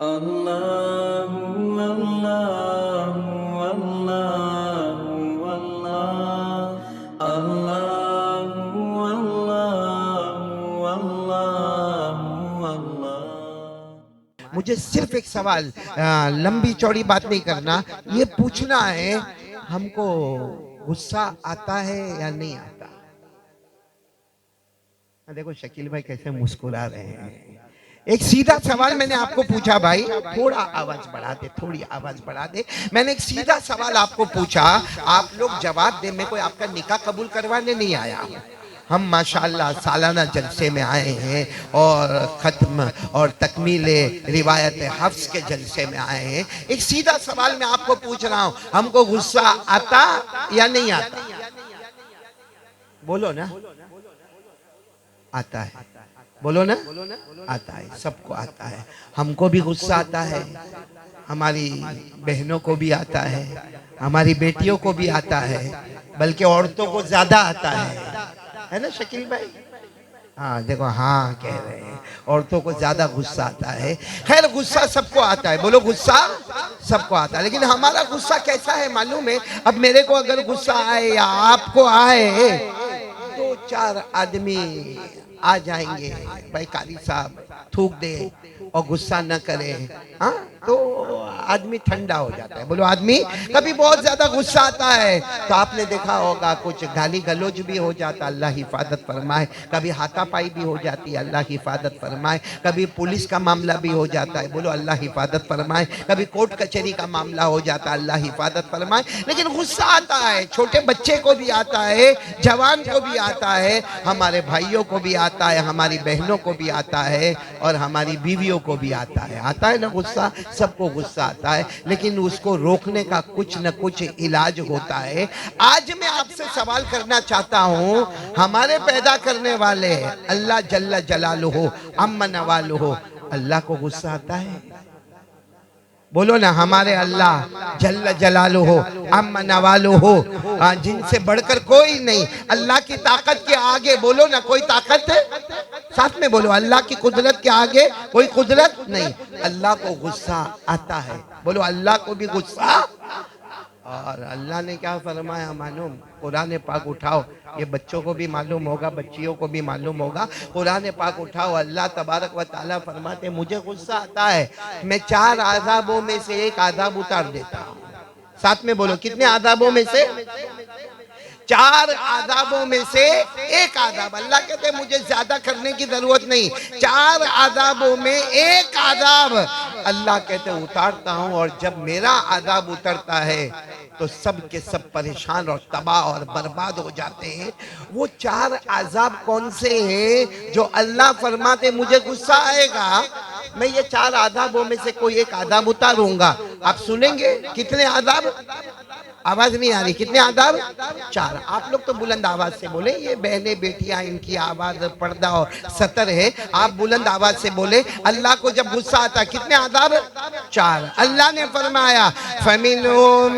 अल्लाहु अल्लाहु अल्लाहु अल्लाह अल्लाहु अल्लाहु अल्लाहु अल्लाह। मुझे सिर्फ एक सवाल, लंबी चौड़ी बात नहीं करना, ये पूछना है हमको गुस्सा आता है या नहीं आता। देखो शकील भाई कैसे मुस्कुरा रहे हैं। एक सीधा सवाल मैंने आपको पूछा भाई, थोड़ा आवाज बढ़ा दे, थोड़ी आवाज बढ़ा दे। मैंने एक सीधा सवाल आपको पूछा, आप लोग जवाब दे। मैं कोई आपका निकाह कबूल करवाने नहीं आया हूं। हम माशाअल्लाह सालाना जलसे में आए हैं और खत्म और तकमीले रिवायत हफ्स के जलसे में आए हैं। एक सीधा सवाल मैं आपको पूछ रहा हूं, हमको गुस्सा आता या नहीं आता? बोलो ना। आता है, बोलो ना। आता है, सबको आता है। हमको भी गुस्सा आता है, हमारी बहनों को भी आता है, हमारी बेटियों को भी आता है, बल्कि औरतों को ज्यादा आता है ना शकील भाई? हाँ देखो, हाँ कह रहे हैं, औरतों को ज्यादा गुस्सा आता है। खैर गुस्सा सबको आता है, बोलो गुस्सा सबको आता है। लेकिन हमारा गुस्सा कैसा है मालूम है? अब मेरे को अगर गुस्सा आए या आपको आए, दो चार आदमी आ जाएंगे, भाई कारी साहब थूक दे और गुस्सा न करे, हाँ तो आदमी ठंडा हो जाता है। बोलो आदमी, कभी बहुत ज्यादा गुस्सा आता है तो आपने देखा होगा कुछ गाली गलौज भी हो जाता, अल्लाह हिफाजत फरमाए। कभी हाथापाई भी हो जाती है, अल्लाह हिफाजत फरमाए। कभी पुलिस का मामला भी हो जाता है, बोलो अल्लाह हिफाजत फरमाए। कभी कोर्ट कचहरी का मामला हो जाता है, अल्लाह हिफाजत फरमाए। लेकिन गुस्सा आता है, छोटे बच्चे को भी आता है, जवान को भी आता है, हमारे भाइयों को भी आता है, हमारी बहनों को भी आता है और हमारी बीवियों को भी आता है। आता है ना गुस्सा, सबको गुस्सा आता है। लेकिन उसको रोकने का कुछ न कुछ इलाज होता है। आज मैं आपसे सवाल करना चाहता हूं, हमारे पैदा करने वाले अल्लाह जल्ल जलालुहु अम्मा नवालुहु, अल्लाह को गुस्सा आता है? बोलो ना, हमारे अल्लाह जल्ल जलालुहु अम्मा नवालुहु, जिनसे बढ़कर कोई नहीं, अल्लाह की ताकत के आगे बोलो ना कोई ताकत है? साथ में बोलो, अल्लाह की कुदरत के आगे कोई कुदरत नहीं। अल्लाह को गुस्सा आता है, बोलो अल्लाह को भी गुस्सा। और अल्लाह ने क्या फरमाया मालूम? कुरान पाक उठाओ, ये बच्चों को भी मालूम होगा, बच्चियों को भी मालूम होगा। कुरान पाक उठाओ, अल्लाह तबारक व ताला फरमाते, मुझे गुस्सा आता है, मैं 4 आज़ाबों में से एक आज़ाब उतार देता हूँ। साथ में बोलो, कितने आज़ाबों में से? 4 आज़ाबों में से एक आज़ाब। अल्लाह कहते हैं मुझे ज्यादा करने की जरूरत नहीं, 4 आज़ाबों में एक आज़ाब अल्लाह कहते उतारता हूं। और जब मेरा आज़ाब उतरता है तो सब के सब परेशान और तबाह और बर्बाद हो जाते हैं। वो 4 आज़ाब कौन से हैं जो अल्लाह फरमाते मुझे गुस्सा आएगा, मैं ये 4 आज़ाबों में से कोई एक आज़ाब उतारूंगा। आप सुनेंगे कितने आज़ाब? आवाज नहीं आ रही, कितने आदाब? 4। आप लोग तो बुलंद आवाज से बोले, ये बहने बेटियां इनकी आवाज पर्दा और सतर है। आप बुलंद आवाज से बोले, अल्लाह को जब गुस्सा आता कितने आदाब? 4। अल्लाह ने फरमाया, फमिनहुम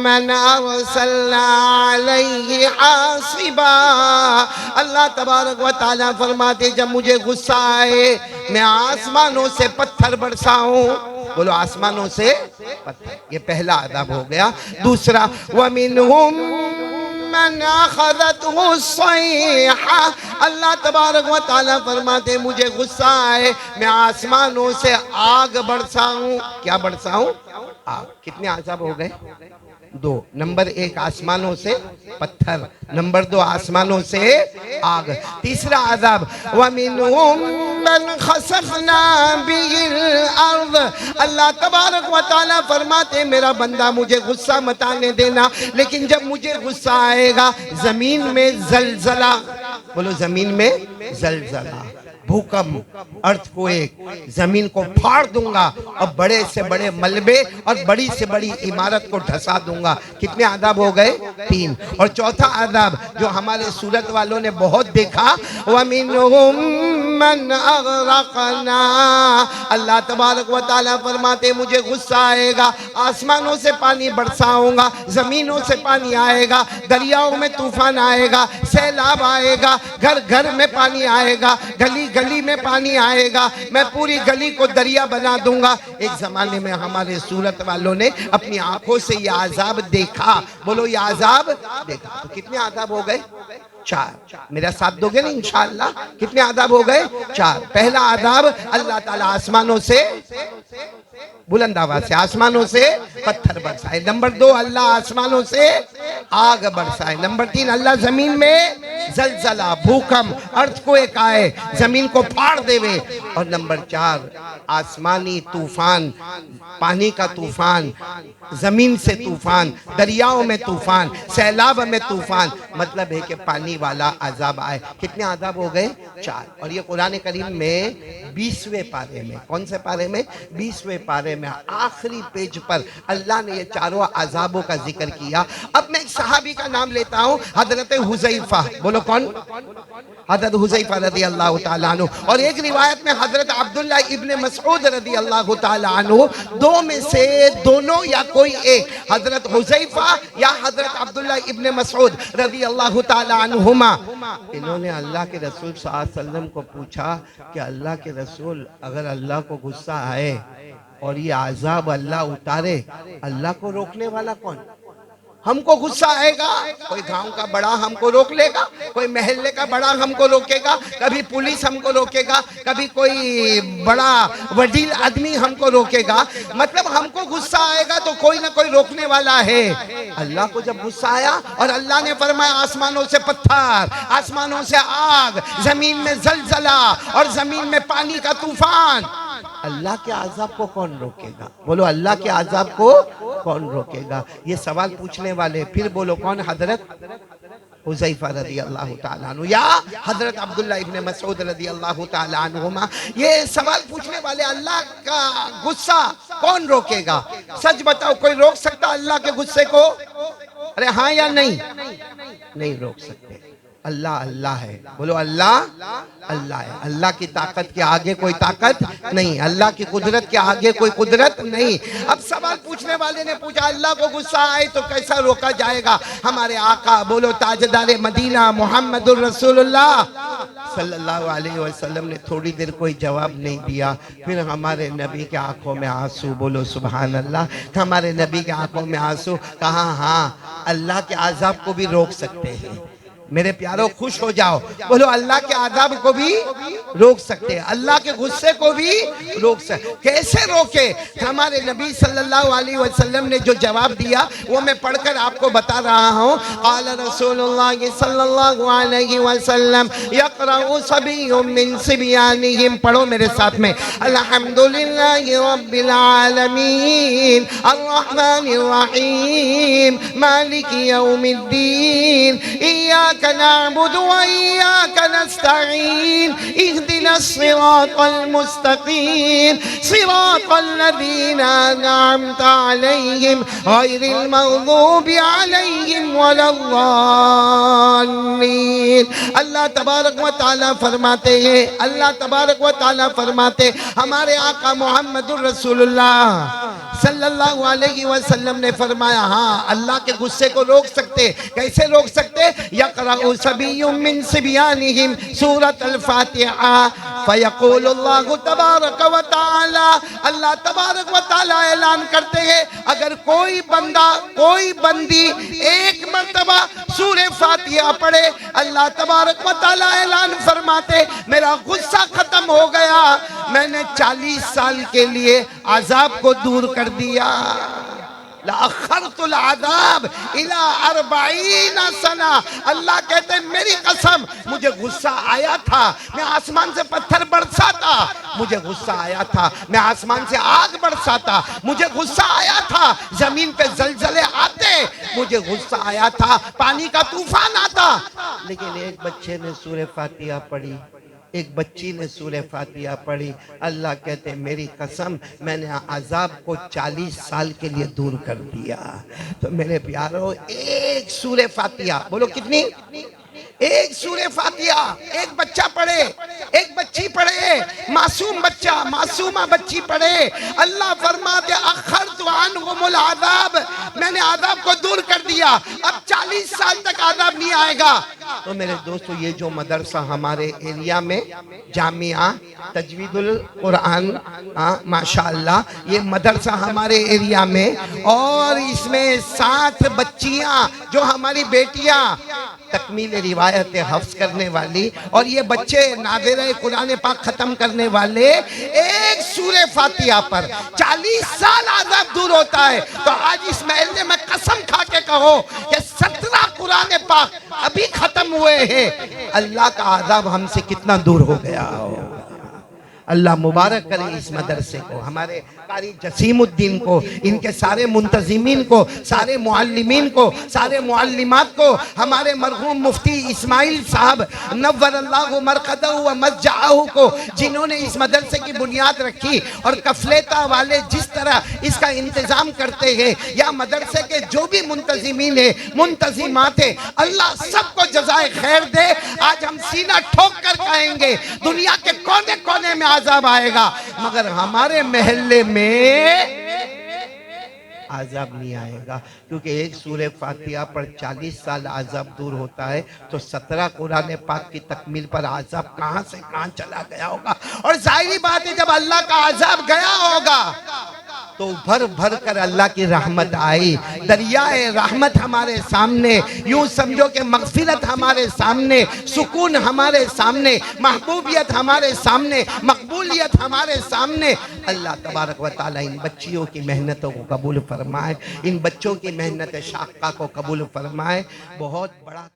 मन अरसलना अलैहि हासिबा। अल्लाह तबारक व तआला फरमाते, जब मुझे गुस्सा आए मैं आसमानों से पत्थर बरसाऊं। बोलो आसमानों से पत्थर, ये पहला अदब हो गया। दूसरा, वमिनहुम मन अखज़तहु सय्हा। अल्लाह तबारक व तआला फरमाते मुझे गुस्सा आए मैं आसमानों से आग बरसाऊं। क्या बरसाऊं? आग। कितने अज़ाब हो गए? 2। नंबर 1 आसमानों से पत्थर, नंबर 2 आसमानों से आग। तीसरा अज़ाब, वमिनहुम मन खसफना बिहिल अर्द। अल्लाह तबारक व तआला फरमाते मेरा बंदा मुझे गुस्सा मत आने देना, लेकिन जब मुझे गुस्सा आएगा जमीन में जलजला। बोलो जमीन में जलजला, भूकंप, अर्थक्वेक, जमीन को फाड़ दूंगा और बड़े से बड़े मलबे और बड़ी से बड़ी इमारत को ढसा दूंगा। कितने आदाब हो गए? 3। और चौथा आदाब जो हमारे सूरत वालों ने बहुत देखा, वमिनहुम मिम्मन अगरकना। अल्लाह तबारक व तआला फरमाते मुझे गुस्सा आएगा, आसमानों से पानी बरसाऊंगा, जमीनों से पानी आएगा, दरियाओं में तूफान आएगा, सैलाब आएगा, घर घर में पानी आएगा, गली गली में पानी आएगा, मैं पूरी गली को दरिया बना दूंगा। एक जमाने में हमारे सूरत वालों ने अपनी आंखों से ये आजाब देखा। बोलो ये आजाब देखा। तो कितने आजाब हो गए? 4। मेरा साथ दोगे ना इंशाअल्लाह? कितने आदाब हो गए? 4। पहला आदाब अल्लाह ताला आसमानों से, बुलंद आवाज से, आसमानों से पत्थर बरसाए। नंबर 2 अल्लाह आसमानों से आग बरसाए। नंबर 3 अल्लाह जमीन में जलजला, भूकंप, अर्थक्वेक आए, जमीन को फाड़ देवे। और नंबर 4 आसमानी तूफान, पानी का तूफान, जमीन से तूफान, दरियाओं में तूफान, सैलाब में तूफान, मतलब है कि पानी वाला अजाब आए। कितने अजाब हो गए? 4। और ये कुरान करीम में 20वें पारे में, कौन से पारे में? 20वें पारे में आखिरी पेज पर अल्लाह ने ये चारों अजाबों का जिक्र किया। अब मैं एक सहाबी का नाम लेता हूँ, हजरत हुज़ैफा। बोलो कौन? हजरत हुज़ैफा रज़ी अल्लाह तआला अन्हु। और एक रिवायत में हजरत अब्दुल्लाह इब्ने मसऊद रज़ी अल्लाह तआला अन्हु। दो में से दोनों या कोई एक, हजरत हुज़ैफा या हजरत अब्दुल्लाह इब्ने मसऊद रज़ी अल्लाह तआला अन्हुमा, इन्होंने अल्लाह के रसूल सल्लल्लाहु अलैहि वसल्लम को पूछा कि अल्लाह के रसूल, अगर अल्लाह को गुस्सा आए और ये आजाब अल्लाह उतारे, अल्लाह को रोकने वाला कौन? हमको गुस्सा आएगा, कोई गांव का बड़ा हमको रोक लेगा, कोई महल्ले का बड़ा हमको रोकेगा, कभी पुलिस हमको रोकेगा, कभी कोई बड़ा वडील आदमी हमको रोकेगा। मतलब हमको गुस्सा आएगा तो कोई ना कोई रोकने वाला है। अल्लाह को जब गुस्सा आया और अल्लाह ने फरमाया आसमानों से पत्थर, आसमानों से आग, जमीन में जलजला और जमीन में पानी का तूफान, अल्लाह के आजाब को कौन रोकेगा? बोलो अल्लाह के आजाब को कौन रोकेगा? ये सवाल पूछने वाले फिर बोलो कौन? हजरत हुज़ैफा रज़ी अल्लाह तआला अन्हु या हजरत अब्दुल्लाह इब्ने मसऊद रज़ी अल्लाह तआला अन्हुमा। ये सवाल पूछने वाले, अल्लाह का गुस्सा कौन रोकेगा? सच बताओ, कोई रोक सकता अल्लाह के गुस्से को? अरे हाँ या नहीं? नहीं रोक सकते। अल्लाह अल्लाह है। बोलो अल्लाह अल्लाह है। अल्लाह की ताकत के आगे कोई ताकत नहीं, अल्लाह की कुदरत के आगे कोई कुदरत नहीं। अब सवाल पूछने वाले ने पूछा अल्लाह को गुस्सा आए तो कैसा रोका जाएगा? हमारे आका, बोलो ताजदार मदीना मोहम्मदुर रसूलुल्लाह सल्लल्लाहु अलैहि वसल्लम ने थोड़ी देर कोई जवाब नहीं दिया। फिर हमारे नबी के आंखों में आंसू, बोलो सुभान अल्लाह, हमारे नबी के आंखों में आंसू। कहा हाँ, अल्लाह के आजाब को भी रोक सकते हैं। मेरे प्यारों खुश हो जाओ, बोलो अल्लाह के आजाब को भी रोक सकते हैं, अल्लाह के गुस्से को भी रोक सकते। कैसे रोके? हमारे नबी सल्लल्लाहु अलैहि वसल्लम ने जो जवाब दिया वो मैं पढ़कर आपको बता रहा हूँ। क़ाल रसूलुल्लाह सल्लल्लाहु अलैहि वसल्लम यक़रउ सबिय्युम मिन सिबयानिहिम, पढ़ो मेरे साथ में, अल्हम्दुलिल्लाहि रब्बिल आलमीन अर्रहमानिर रहीम मालिकि यौमिद्दीन इय्याका नअबुदु व इय्याका नस्तईन इहदिनस सिरातल मुस्तकीम सिरातल लज़ीना अनअमता अलैहिम गैरिल मग़दूबि अलैहिम वलद्दाल्लीन। अल्लाह तबारक व तआला फरमाते हैं, अल्लाह तबारक व तआला फरमाते, हमारे आका मोहम्मदुर रसूलुल्लाह सल्लल्लाहु अलैहि वसल्लम ने फरमाया हाँ, अल्लाह के गुस्से को रोक सकते। कैसे रोक सकते? यक़रउ सबिय्युम मिन सिबयानिहिम सूरत अल-फातिहा फ़यक़ूलुल्लाहु तबारक व तआला, अल्लाह तबारक व तआला ऐलान करते हैं अगर कोई बंदा, कोई बंदी एक मर्तबा सूरह फातिहा पढ़े, अल्लाह तबारक व तआला ऐलान फरमाते मेरा गुस्सा खत्म हो गया, मैंने 40 साल के लिए अजाब को दूर कर दिया। लअख़रतुल अज़ाब इला 40 सना। अल्लाह कहते हैं मेरी कसम, मुझे गुस्सा आया था, मैं आसमान से पत्थर बरसाता, मुझे गुस्सा आया था, मैं आसमान से आग बरसाता, मुझे गुस्सा आया था, जमीन पे जलजले आते, मुझे गुस्सा आया था, पानी का तूफान आता, लेकिन एक बच्चे ने सूरह फातिहा पढ़ी, एक बच्ची ने सूरह फातिहा पढ़ी, अल्लाह कहते मेरी कसम मैंने अजाब को 40 साल के लिए दूर कर दिया। तो मेरे प्यारों, एक सूरह फातिहा, बोलो कितनी? एक सूरे फातिहा एक बच्चा पढ़े, एक बच्ची पढ़े, मासूम बच्चा मासूमा बच्ची पढ़े, अल्लाह फरमाते अखरतु अन्हुमुल आज़ाब, मैंने आज़ाब को दूर कर दिया, अब 40 साल तक आज़ाब नहीं आएगा। तो मेरे दोस्तों, ये जो मदरसा हमारे एरिया में जामिया तजवीदुल कुरान, माशाअल्लाह, ये मदरसा हमारे एरिया में, और इसमें 60 बच्चियां जो हमारी बेटियां तकमील रिवायत हफ्ज करने वाली, और ये बच्चे नाज़िर कुरान पाक खत्म करने वाले, एक सूरे फातिहा पर 40 साल आज़ाब दूर होता है। तो आज इस महल में कसम खा के कहो कि 17 कुरान पाक अभी खत्म हुए हैं, अल्लाह का आज़ाब हमसे कितना दूर हो गया हो। अल्लाह मुबारक करे इस मदरसे को, हमारे कारी जसीमुद्दीन को, इनके सारे मुंतजिमीन को, सारे मुअल्लिमीन को, सारे मुअल्लिमात को, हमारे मरहूम मुफ्ती इस्माइल साहब नव्वरल्लाहु मरकदहु व मस्जअहु को, जिन्होंने इस मदरसे की बुनियाद रखी, और कफलेता वाले जिस तरह इसका इंतज़ाम करते हैं, या मदरसे के जो भी मुंतजिमीन है, मुंतजिमात है, अल्लाह सबको जज़ाए खैर दे। आज हम सीना ठोक कर कहेंगे दुनिया के कोने कोने में आज़ाब आएगा, मगर हमारे महल्ले में आज़ाब नहीं आएगा, क्योंकि एक सूरे फातिहा पर 40 साल आज़ाब दूर होता है, तो 17 कुरान पाक की तकमील पर आज़ाब कहां से कहां चला गया होगा। और जाहिर बात है, जब अल्लाह का आज़ाब गया होगा तो भर भर कर अल्लाह की रहमत आई, दरियाए रहमत हमारे सामने, यूं समझो कि मगफिरत हमारे सामने, सुकून हमारे सामने, महबूबियत हमारे सामने, मकबूलियत हमारे सामने। अल्लाह तबारक व तआला इन बच्चियों की मेहनतों को कबूल फरमाए, इन बच्चों की मेहनत शाक़ा को कबूल फरमाए। बहुत बड़ा